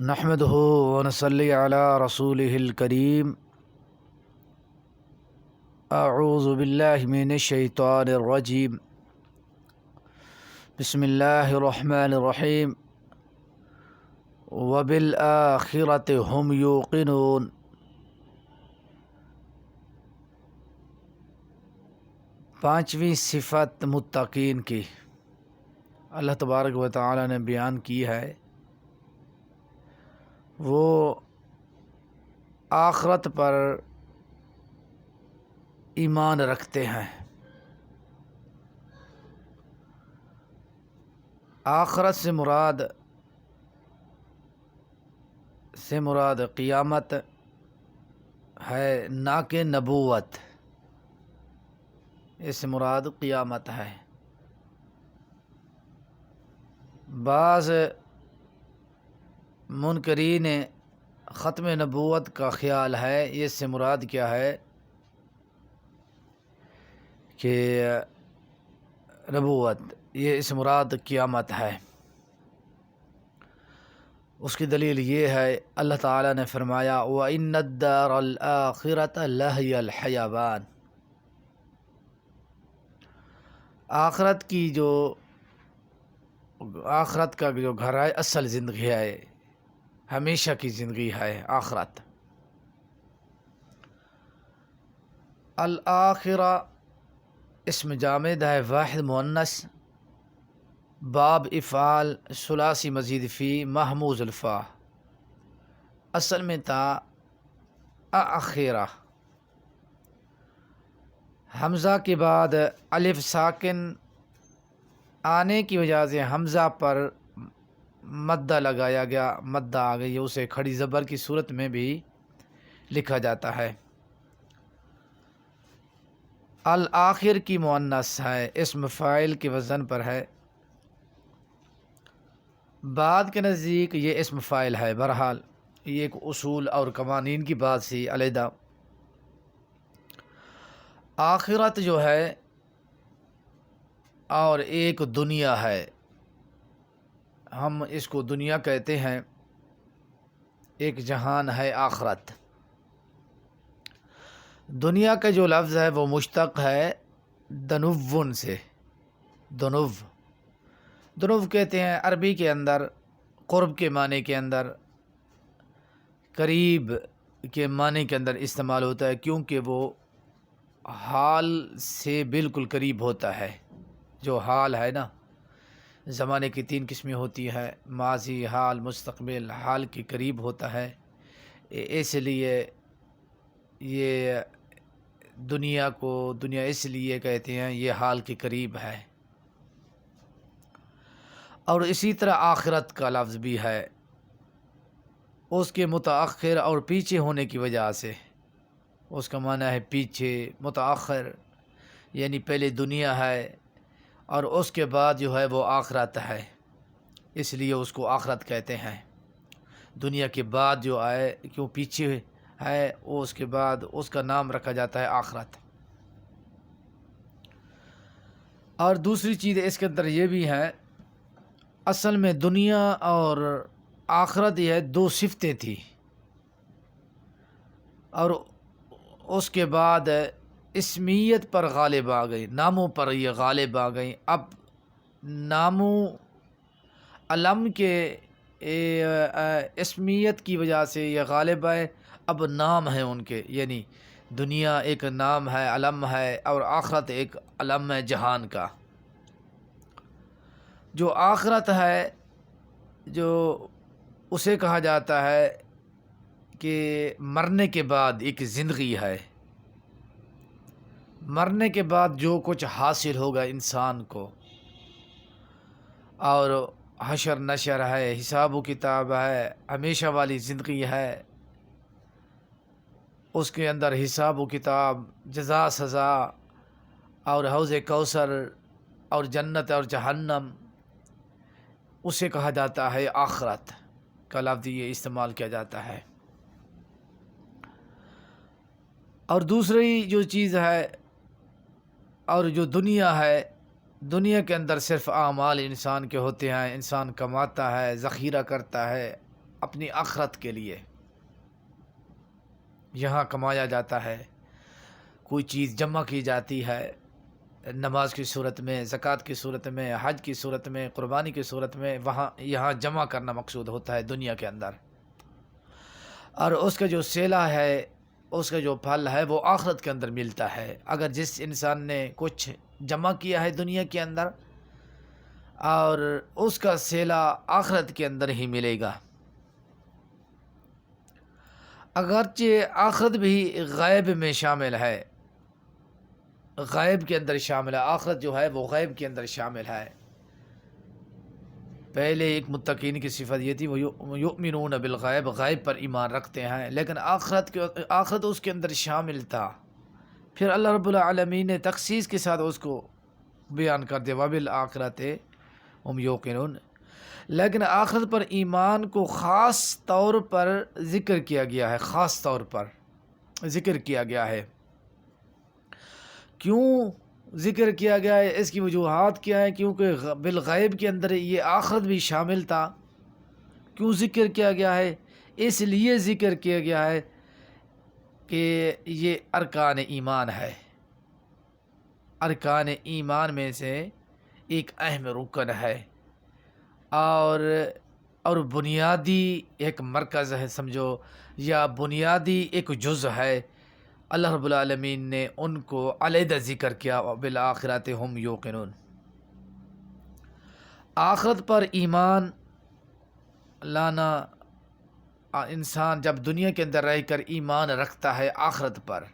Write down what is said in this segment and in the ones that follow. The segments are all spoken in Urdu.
نحمده ونصلي على رسوله الكريم اعوذ باللہ من الشیطان الرجیم بسم اللہ الرحمن الرحیم وبالآخرة هم یوقنون۔ پانچویں صفت متقین کی اللہ تبارک و تعالی نے بیان کی ہے، وہ آخرت پر ایمان رکھتے ہیں۔ آخرت سے مراد قیامت ہے، نہ کہ نبوت۔ اس سے مراد قیامت ہے۔ بعض منکرین ختم نبوت کا خیال ہے، اس سے مراد کیا ہے کہ نبوت، یہ اس مراد قیامت ہے۔ اس کی دلیل یہ ہے، اللہ تعالیٰ نے فرمایا وَإِنَّ الدَّارَ الْآخِرَةَ لَهِيَ الْحَيَوَانُ۔ آخرت کا جو گھر ہے، اصل زندگی ہے، ہمیشہ کی زندگی ہے آخرت۔ الآخرہ اسم جامد ہے، واحد مؤنث، باب افعال ثلاثی مزید فی محموز الفا، اصل میں تھا آخرہ۔ حمزہ کے بعد الف ساکن آنے کی وجہ سے حمزہ پر مدہ لگایا گیا، مدہ آ گئی، اسے کھڑی زبر کی صورت میں بھی لکھا جاتا ہے۔ الآخر کی مؤنث ہے، اسم فاعل کے وزن پر ہے۔ بعد کے نزدیک یہ اسم فاعل ہے۔ بہرحال یہ ایک اصول اور قوانین کی بات سی علیحدہ۔ آخرت جو ہے اور ایک دنیا ہے، ہم اس کو دنیا کہتے ہیں، ایک جہان ہے آخرت۔ دنیا کا جو لفظ ہے وہ مشتق ہے دنون سے۔ دنو کہتے ہیں عربی کے اندر، قرب کے معنی کے اندر، قریب کے معنی کے اندر استعمال ہوتا ہے، کیونکہ وہ حال سے بالکل قریب ہوتا ہے۔ جو حال ہے نا، زمانے کی تین قسمیں ہوتی ہے، ماضی، حال، مستقبل۔ حال کے قریب ہوتا ہے، اس لیے یہ دنیا اس لیے کہتے ہیں یہ حال کے قریب ہے۔ اور اسی طرح آخرت کا لفظ بھی ہے، اس کے متأخر اور پیچھے ہونے کی وجہ سے اس کا معنی ہے پیچھے، متأخر، یعنی پہلے دنیا ہے اور اس کے بعد جو ہے وہ آخرت ہے، اس لیے اس کو آخرت کہتے ہیں۔ دنیا کے بعد جو آئے، کیوں پیچھے ہے، وہ اس کے بعد اس کا نام رکھا جاتا ہے آخرت۔ اور دوسری چیز اس کے اندر یہ بھی ہے، اصل میں دنیا اور آخرت یہ ہے، دو صفتیں تھیں، اور اس کے بعد اسمیت پر غالب آ گئی، ناموں پر یہ غالب آ گئی۔ اب ناموں علم کے اسمیت کی وجہ سے یہ غالب آئے، اب نام ہیں ان کے، یعنی دنیا ایک نام ہے، علم ہے، اور آخرت ایک علم ہے جہان کا۔ جو آخرت ہے، جو اسے کہا جاتا ہے کہ مرنے کے بعد ایک زندگی ہے، مرنے کے بعد جو کچھ حاصل ہوگا انسان کو، اور حشر نشر ہے، حساب و کتاب ہے، ہمیشہ والی زندگی ہے، اس کے اندر حساب و کتاب، جزا سزا، اور حوض کوثر، اور جنت اور جہنم، اسے کہا جاتا ہے آخرت کا لفظ، یہ استعمال کیا جاتا ہے۔ اور دوسری جو چیز ہے، اور جو دنیا ہے، دنیا کے اندر صرف اعمال انسان کے ہوتے ہیں، انسان کماتا ہے، ذخیرہ کرتا ہے، اپنی آخرت کے لیے. یہاں کمایا جاتا ہے، کوئی چیز جمع کی جاتی ہے، نماز کی صورت میں، زکوٰۃ کی صورت میں، حج کی صورت میں، قربانی کی صورت میں، یہاں جمع کرنا مقصود ہوتا ہے دنیا کے اندر. اور اس کا جو صلہ ہے، اس کا جو پھل ہے وہ آخرت کے اندر ملتا ہے. اگر جس انسان نے کچھ جمع کیا ہے دنیا کے اندر، اور اس کا صلہ آخرت کے اندر ہی ملے گا. اگرچہ آخرت بھی غیب میں شامل ہے، غیب کے اندر شامل ہے. آخرت جو ہے وہ غیب کے اندر شامل ہے. پہلے ایک متقین کی صفت یہ تھی، وہ یؤمنون بالغیب، غیب پر ایمان رکھتے ہیں. لیکن آخرت اس کے اندر شامل تھا. پھر اللہ رب العالمین نے تخصیص کے ساتھ اس کو بیان کر دیا، وبالآخرۃ ہم یوقنون. لیکن آخرت پر ایمان کو خاص طور پر ذکر کیا گیا ہے، خاص طور پر ذکر کیا گیا ہے. کیوں ذکر کیا گیا ہے؟ اس کی وجوہات کیا ہیں؟ کیونکہ بالغیب کے اندر یہ آخرت بھی شامل تھا. کیوں ذکر کیا گیا ہے؟ اس لیے ذکر کیا گیا ہے کہ یہ ارکان ایمان ہے. ارکان ایمان میں سے ایک اہم رکن ہے، اور بنیادی ایک مرکز ہے سمجھو، یا بنیادی ایک جز ہے. اللہ رب العالمین نے ان کو علیحدہ ذکر کیا، بالآخرۃ ہم یوقنون. آخرت پر ایمان لانا، انسان جب دنیا کے اندر رہ کر ایمان رکھتا ہے آخرت پر،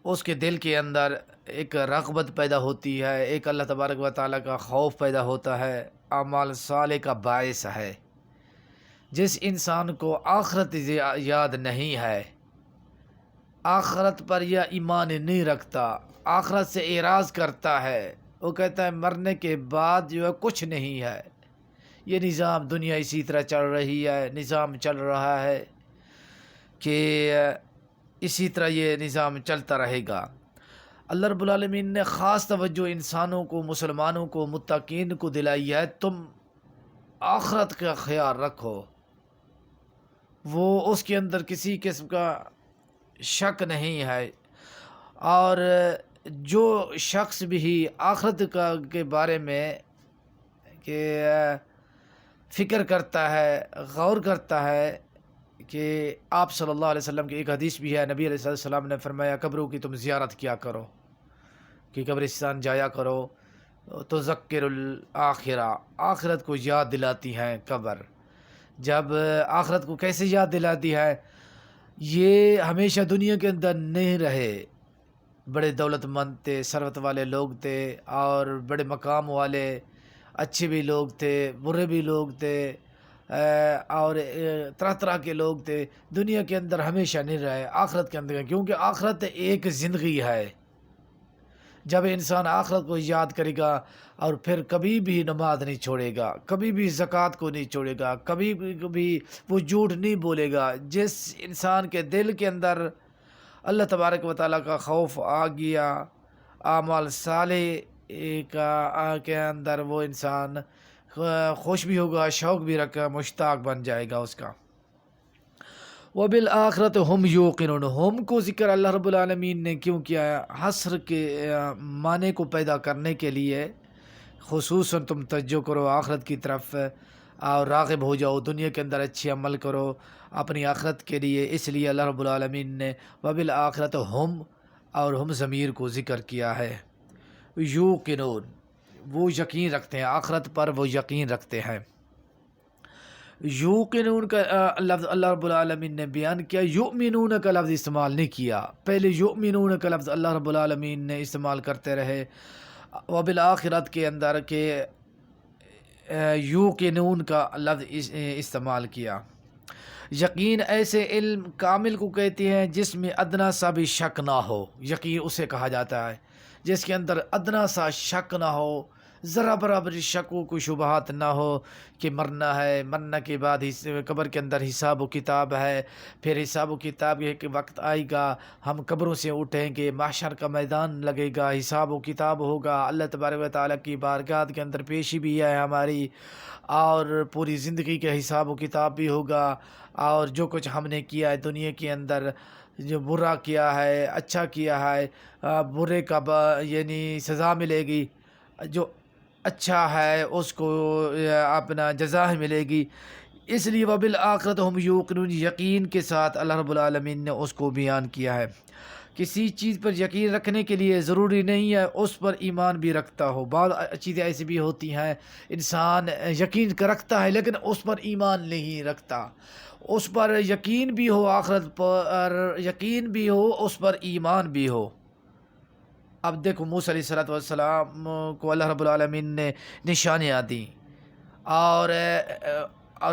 اس کے دل کے اندر ایک رغبت پیدا ہوتی ہے، ایک اللہ تبارک و تعالیٰ کا خوف پیدا ہوتا ہے، اعمال صالح کا باعث ہے. جس انسان کو آخرت یاد نہیں ہے، آخرت پر یا ایمان نہیں رکھتا، آخرت سے اعراض کرتا ہے، وہ کہتا ہے مرنے کے بعد جو ہے کچھ نہیں ہے، یہ نظام دنیا اسی طرح چل رہی ہے، نظام چل رہا ہے کہ اسی طرح یہ نظام چلتا رہے گا. اللہ رب العالمین نے خاص توجہ انسانوں کو، مسلمانوں کو، متقین کو دلائی ہے، تم آخرت کا خیال رکھو. وہ اس کے اندر کسی قسم کا شک نہیں ہے. اور جو شخص بھی آخرت کے بارے میں کہ فکر کرتا ہے، غور کرتا ہے، کہ آپ صلی اللہ علیہ وسلم کی ایک حدیث بھی ہے، نبی علیہ السلام نے فرمایا قبروں کی تم زیارت کیا کرو، کہ قبرستان جایا کرو، تو ذکر الآخرہ، آخرت کو یاد دلاتی ہیں قبر. جب آخرت کو کیسے یاد دلاتی ہے؟ یہ ہمیشہ دنیا کے اندر نہیں رہے، بڑے دولت مند تھے، ثروت والے لوگ تھے، اور بڑے مقام والے، اچھے بھی لوگ تھے، برے بھی لوگ تھے، اور طرح طرح کے لوگ تھے. دنیا کے اندر ہمیشہ نہیں رہے، آخرت کے اندر، کیونکہ آخرت ایک زندگی ہے. جب انسان آخرت کو یاد کرے گا، اور پھر کبھی بھی نماز نہیں چھوڑے گا، کبھی بھی زکوٰۃ کو نہیں چھوڑے گا، کبھی بھی وہ جھوٹ نہیں بولے گا. جس انسان کے دل کے اندر اللہ تبارک و تعالیٰ کا خوف آ گیا، اعمال صالح کے اندر وہ انسان خوش بھی ہوگا، شوق بھی رکھا، مشتاق بن جائے گا اس کا. وبالآخرۃ ہم یوقنون، ہم کو ذکر اللہ رب العالمین نے کیوں کیا ہے؟ حصر کے معنی کو پیدا کرنے کے لیے. خصوصاً تم توجہ کرو آخرت کی طرف، اور راغب ہو جاؤ، دنیا کے اندر اچھے عمل کرو اپنی آخرت کے لیے. اس لیے اللہ رب العالمین نے وبالآخرۃ ہم، اور ہم ضمیر کو ذکر کیا ہے. یوقنون، وہ یقین رکھتے ہیں، آخرت پر وہ یقین رکھتے ہیں. یوقنون کا لفظ اللہ رب العالمین نے بیان کیا، یؤمنون کا لفظ استعمال نہیں کیا. پہلے یؤمنون کا لفظ اللہ رب العالمین نے استعمال کرتے رہے، وبالآخرت کے اندر کہ یوقنون کا لفظ استعمال کیا. یقین ایسے علم کامل کو کہتے ہیں جس میں ادنا سا بھی شک نہ ہو. یقین اسے کہا جاتا ہے جس کے اندر ادنا سا شک نہ ہو، ذرا برابر شک و کوئی شبہات نہ ہو کہ مرنا ہے، مرنا کے بعد قبر کے اندر حساب و کتاب ہے، پھر حساب و کتاب یہ کہ وقت آئے گا، ہم قبروں سے اٹھیں گے، محشر کا میدان لگے گا، حساب و کتاب ہوگا، اللہ تبارک و تعالیٰ کی بارگاہ کے اندر پیشی بھی ہے ہماری، اور پوری زندگی کا حساب و کتاب بھی ہوگا، اور جو کچھ ہم نے کیا ہے دنیا کے اندر، جو برا کیا ہے اچھا کیا ہے، برے کا یعنی سزا ملے گی، جو اچھا ہے اس کو اپنا جزا ملے گی۔ اس لیے وبالآخرۃ ہم یوقنون، یقین کے ساتھ اللہ رب العالمین نے اس کو بیان کیا ہے۔ کسی چیز پر یقین رکھنے کے لیے ضروری نہیں ہے اس پر ایمان بھی رکھتا ہو، بعض چیزیں ایسی بھی ہوتی ہیں انسان یقین رکھتا ہے لیکن اس پر ایمان نہیں رکھتا، اس پر یقین بھی ہو، آخرت پر یقین بھی ہو، اس پر ایمان بھی ہو۔ اب دیکھو موسیٰ علیہ السلام کو اللہ رب العالمین نے نشانیاں دیں، اور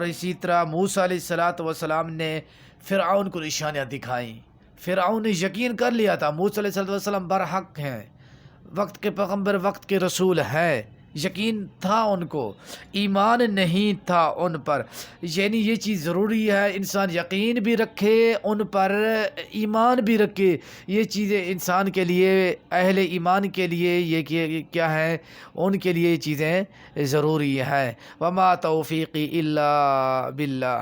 اسی طرح موسیٰ علیہ السلام نے فرعون کو نشانیاں دکھائیں۔ فرعون نے یقین کر لیا تھا موسیٰ علیہ السلام برحق ہیں، وقت کے پیغمبر، وقت کے رسول ہیں، یقین تھا ان کو، ایمان نہیں تھا ان پر۔ یعنی یہ چیز ضروری ہے، انسان یقین بھی رکھے ان پر، ایمان بھی رکھے، یہ چیزیں انسان کے لیے، اہل ایمان کے لیے یہ کیا ہے، ان کے لیے یہ چیزیں ضروری ہیں۔ وما توفیقی الا باللہ۔